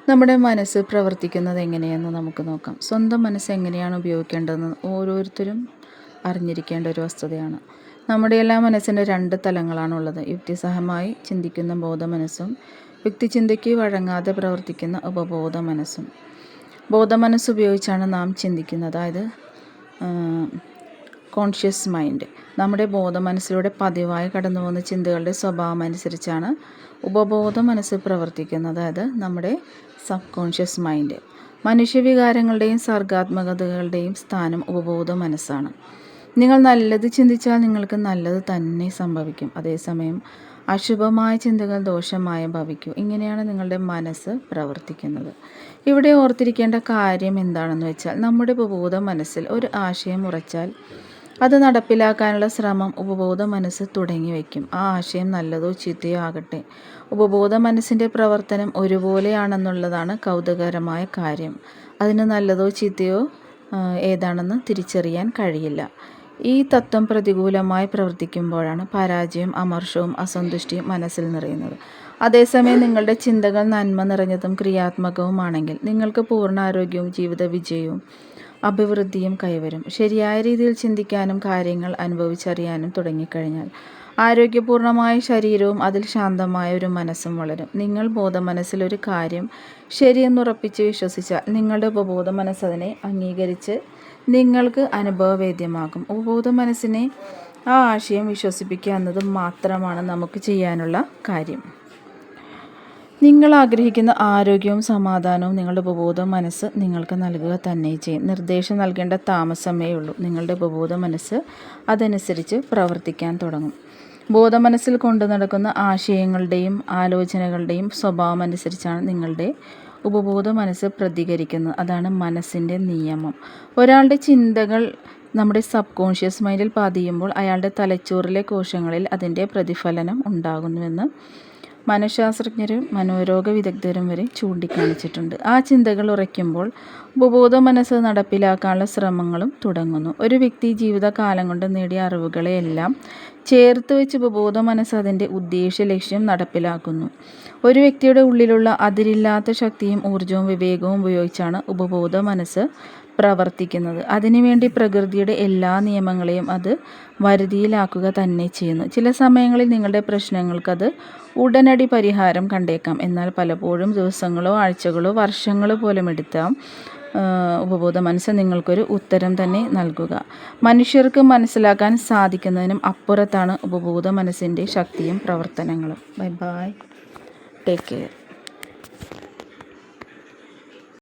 നമ്മുടെ മനസ്സ് പ്രവർത്തിക്കുന്നത് എങ്ങനെയെന്ന് നമുക്ക് നോക്കാം. സ്വന്തം മനസ്സ് എങ്ങനെയാണ് ഉപയോഗിക്കേണ്ടതെന്ന് ഓരോരുത്തരും അറിഞ്ഞിരിക്കേണ്ട ഒരു വസ്തുതയാണ്. നമ്മുടെ എല്ലാ മനസ്സിൻ്റെ 2 തലങ്ങളാണുള്ളത്. യുക്തിസഹമായി ചിന്തിക്കുന്ന ബോധമനസ്സും യുക്തിചിന്തയ്ക്ക് വഴങ്ങാതെ പ്രവർത്തിക്കുന്ന ഉപബോധ മനസ്സും. ബോധമനസ്സ് ഉപയോഗിച്ചാണ് നാം ചിന്തിക്കുന്നത്, അതായത് കോൺഷ്യസ് മൈൻഡ്. നമ്മുടെ ബോധമനസ്സിലൂടെ പതിവായി കടന്നു പോകുന്ന ചിന്തകളുടെ സ്വഭാവം അനുസരിച്ചാണ് ഉപബോധ മനസ്സ് പ്രവർത്തിക്കുന്നത്, അതായത് നമ്മുടെ സബ് കോൺഷ്യസ് മൈൻഡ്. മനുഷ്യവികാരങ്ങളുടെയും സർഗാത്മകതകളുടെയും സ്ഥാനം ഉപബോധ മനസ്സാണ്. നിങ്ങൾ നല്ലത് ചിന്തിച്ചാൽ നിങ്ങൾക്ക് നല്ലത് തന്നെ സംഭവിക്കും. അതേസമയം അശുഭമായ ചിന്തകൾ ദോഷമായി ഭവിക്കും. ഇങ്ങനെയാണ് നിങ്ങളുടെ മനസ്സ് പ്രവർത്തിക്കുന്നത്. ഇവിടെ ഓർത്തിരിക്കേണ്ട കാര്യം എന്താണെന്ന് വെച്ചാൽ, നമ്മുടെ ഉപബോധ മനസ്സിൽ ഒരു ആശയം ഉറച്ചാൽ അത് നടപ്പിലാക്കാനുള്ള ശ്രമം ഉപബോധ മനസ്സ് തുടങ്ങി വയ്ക്കും. ആ ആശയം നല്ലതോ ചീത്തയോ ആകട്ടെ, ഉപബോധ മനസ്സിൻ്റെ പ്രവർത്തനം ഒരുപോലെയാണെന്നുള്ളതാണ് കൗതുകകരമായ കാര്യം. അതിന് നല്ലതോ ചീത്തയോ ഏതാണെന്ന് തിരിച്ചറിയാൻ കഴിയില്ല. ഈ തത്വം പ്രതികൂലമായി പ്രവർത്തിക്കുമ്പോഴാണ് പരാജയം, അമർഷവും അസന്തുഷ്ടിയും മനസ്സിൽ നിറയുന്നത്. അതേസമയം നിങ്ങളുടെ ചിന്തകൾ നന്മ നിറഞ്ഞതും ക്രിയാത്മകവുമാണെങ്കിൽ നിങ്ങൾക്ക് പൂർണ്ണ ആരോഗ്യവും ജീവിത വിജയവും അഭിവൃദ്ധിയും കൈവരും. ശരിയായ രീതിയിൽ ചിന്തിക്കാനും കാര്യങ്ങൾ അനുഭവിച്ചറിയാനും തുടങ്ങിക്കഴിഞ്ഞാൽ ആരോഗ്യപൂർണമായ ശരീരവും അതിൽ ശാന്തമായ ഒരു മനസ്സും വളരും. നിങ്ങൾ ബോധമനസ്സിലൊരു കാര്യം ശരിയെന്നുറപ്പിച്ച് വിശ്വസിച്ചാൽ നിങ്ങളുടെ ഉപബോധ മനസ്സതിനെ അംഗീകരിച്ച് നിങ്ങൾക്ക് അനുഭവവേദ്യമാകും. ഉപബോധ മനസ്സിനെ ആ ആശയം വിശ്വസിപ്പിക്കുക എന്നത് മാത്രമാണ് നമുക്ക് ചെയ്യാനുള്ള കാര്യം. നിങ്ങൾ ആഗ്രഹിക്കുന്ന ആരോഗ്യവും സമാധാനവും നിങ്ങളുടെ ഉപബോധ മനസ്സ് നിങ്ങൾക്ക് നൽകുക തന്നെ ചെയ്യും. നിർദ്ദേശം നൽകേണ്ട താമസമേ ഉള്ളൂ. നിങ്ങളുടെ ഉപബോധ മനസ്സ് അതനുസരിച്ച് പ്രവർത്തിക്കാൻ തുടങ്ങും. ബോധമനസ്സിൽ കൊണ്ടു നടക്കുന്ന ആശയങ്ങളുടെയും ആലോചനകളുടെയും സ്വഭാവം അനുസരിച്ചാണ് നിങ്ങളുടെ ഉപബോധ മനസ്സ് പ്രതികരിക്കുന്നത്. അതാണ് മനസ്സിൻ്റെ നിയമം. ഒരാളുടെ ചിന്തകൾ നമ്മുടെ സബ് കോൺഷ്യസ് മൈൻഡിൽ പതിയുമ്പോൾ അയാളുടെ തലച്ചോറിലെ കോശങ്ങളിൽ അതിൻ്റെ പ്രതിഫലനം ഉണ്ടാകുന്നുവെന്ന് മനഃശാസ്ത്രജ്ഞരും മനോരോഗ വിദഗ്ധരും വരെ ചൂണ്ടിക്കാണിച്ചിട്ടുണ്ട്. ആ ചിന്തകൾ ഉറയ്ക്കുമ്പോൾ ഉപബോധ മനസ്സ് നടപ്പിലാക്കാനുള്ള ശ്രമങ്ങളും തുടങ്ങുന്നു. ഒരു വ്യക്തി ജീവിതകാലം കൊണ്ട് നേടിയ അറിവുകളെയെല്ലാം ചേർത്ത് വെച്ച് ഉപബോധ മനസ്സ് അതിൻ്റെ ഉദ്ദേശ ലക്ഷ്യം നടപ്പിലാക്കുന്നു. ഒരു വ്യക്തിയുടെ ഉള്ളിലുള്ള അതിരില്ലാത്ത ശക്തിയും ഊർജവും വിവേകവും ഉപയോഗിച്ചാണ് ഉപബോധ മനസ്സ് പ്രവർത്തിക്കുന്നത്. അതിനുവേണ്ടി പ്രകൃതിയുടെ എല്ലാ നിയമങ്ങളെയും അത് വരുതിയിലാക്കുക തന്നെ ചെയ്യുന്നു. ചില സമയങ്ങളിൽ നിങ്ങളുടെ പ്രശ്നങ്ങൾക്കത് ഉടനടി പരിഹാരം കണ്ടേക്കാം. എന്നാൽ പലപ്പോഴും ദിവസങ്ങളോ ആഴ്ചകളോ വർഷങ്ങളോ പോലും എടുത്താം ഉപബോധ മനസ്സ് നിങ്ങൾക്കൊരു ഉത്തരം തന്നെ നൽകുക. മനുഷ്യർക്ക് മനസ്സിലാക്കാൻ സാധിക്കുന്നതിനും അപ്പുറത്താണ് ഉപബോധ മനസ്സിൻ്റെ ശക്തിയും പ്രവർത്തനങ്ങളും. Bye bye, take care.